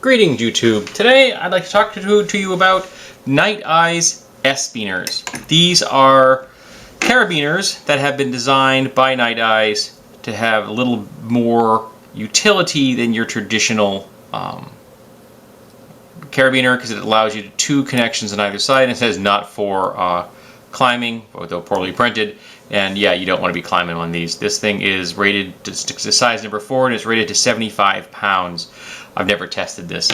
Greetings YouTube. Today I'd like to talk to you about NiteIze S-Beaners. These are carabiners that have been designed by NiteIze to have a little more utility than your traditional carabiner, because it allows you two connections on either side, and it says not for climbing, although poorly printed. And yeah, you don't want to be climbing on these. This thing is rated to size number 4 and it's rated to 75 pounds. I've never tested this.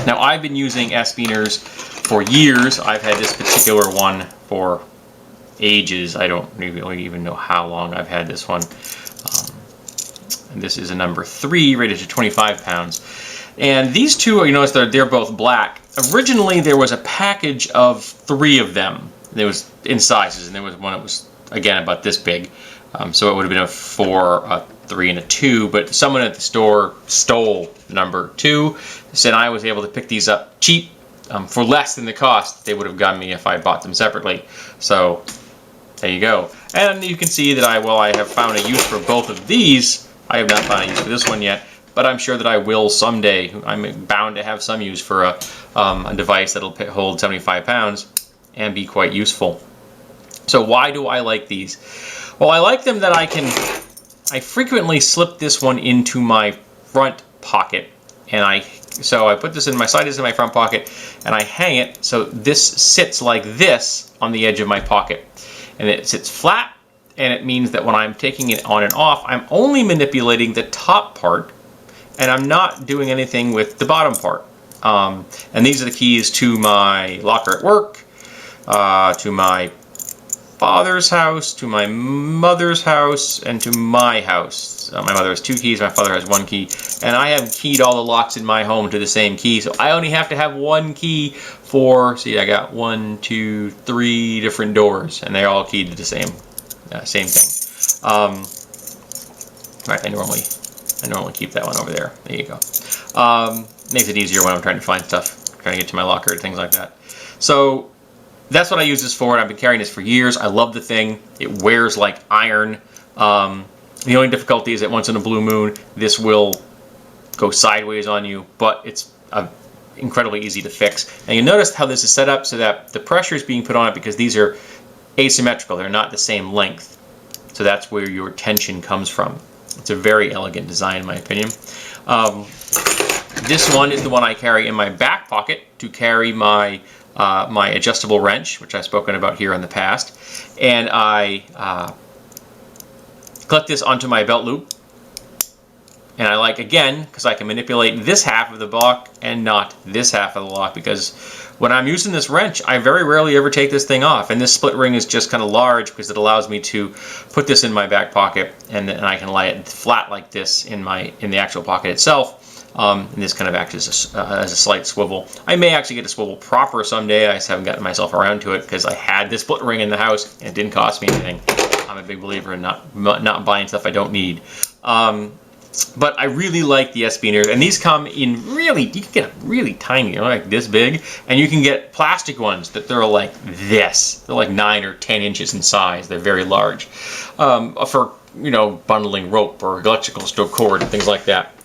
Now, I've been using S-Beaners for years. I've had this particular one for ages. I don't really even know how long I've had this one. And this is a number 3 rated to 25 pounds. And these two, you notice they're both black. Originally, there was a package of 3 of them. There was in sizes, and there was one that was, again, about this big. So it would have been a 4, a 3, and a 2, but someone at the store stole number 2, said I was able to pick these up cheap for less than the cost they would have gotten me if I bought them separately. So there you go. And you can see that I have found a use for both of these. I have not found a use for this one yet, but I'm sure that I will someday. I'm bound to have some use for a device that'll hold 75 pounds and be quite useful. So why do I like these? Well, I like them that I frequently slip this one into my front pocket, and so I put this in my side is in my front pocket, and I hang it so this sits like this on the edge of my pocket, and it sits flat, and it means that when I'm taking it on and off, I'm only manipulating the top part, and I'm not doing anything with the bottom part. And these are the keys to my locker at work, to my father's house, to my mother's house, and to my house. My mother has 2 keys, my father has 1 key, and I have keyed all the locks in my home to the same key, so I only have to have 1 key for, see, I got 1, 2, 3 different doors, and they're all keyed to the same thing. Right, I normally keep that one over there. There you go. Makes it easier when I'm trying to find stuff, trying to get to my locker, things like that. So that's what I use this for, and I've been carrying this for years. I love the thing. It wears like iron. The only difficulty is that once in a blue moon, this will go sideways on you, but it's incredibly easy to fix. And you notice how this is set up so that the pressure is being put on it because these are asymmetrical. They're not the same length. So that's where your tension comes from. It's a very elegant design, in my opinion. This one is the one I carry in my back pocket to carry my adjustable wrench, which I've spoken about here in the past, and I clip this onto my belt loop, and I like, again, because I can manipulate this half of the lock and not this half of the lock, because when I'm using this wrench, I very rarely ever take this thing off, and this split ring is just kind of large because it allows me to put this in my back pocket, and I can lay it flat like this in the actual pocket itself. And this kind of acts as a slight swivel. I may actually get a swivel proper someday. I just haven't gotten myself around to it because I had this split ring in the house and it didn't cost me anything. I'm a big believer in not buying stuff I don't need. But I really like the S-Beaners, and these come in you can get really tiny, like this big, and you can get plastic ones that they're like this. They're like 9 or 10 inches in size. They're very large for bundling rope or electrical stroke cord and things like that.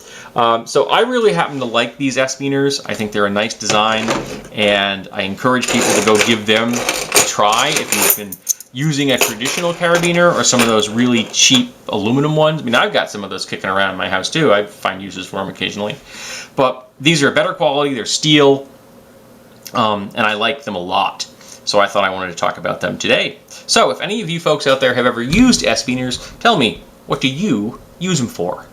So I really happen to like these S-Beaners. I think they're a nice design, and I encourage people to go give them a try if you've been using a traditional carabiner or some of those really cheap aluminum ones. I mean, I've got some of those kicking around in my house too. I find uses for them occasionally. But these are better quality, they're steel, and I like them a lot. So I thought I wanted to talk about them today. So if any of you folks out there have ever used S-Beaners, tell me, what do you use them for?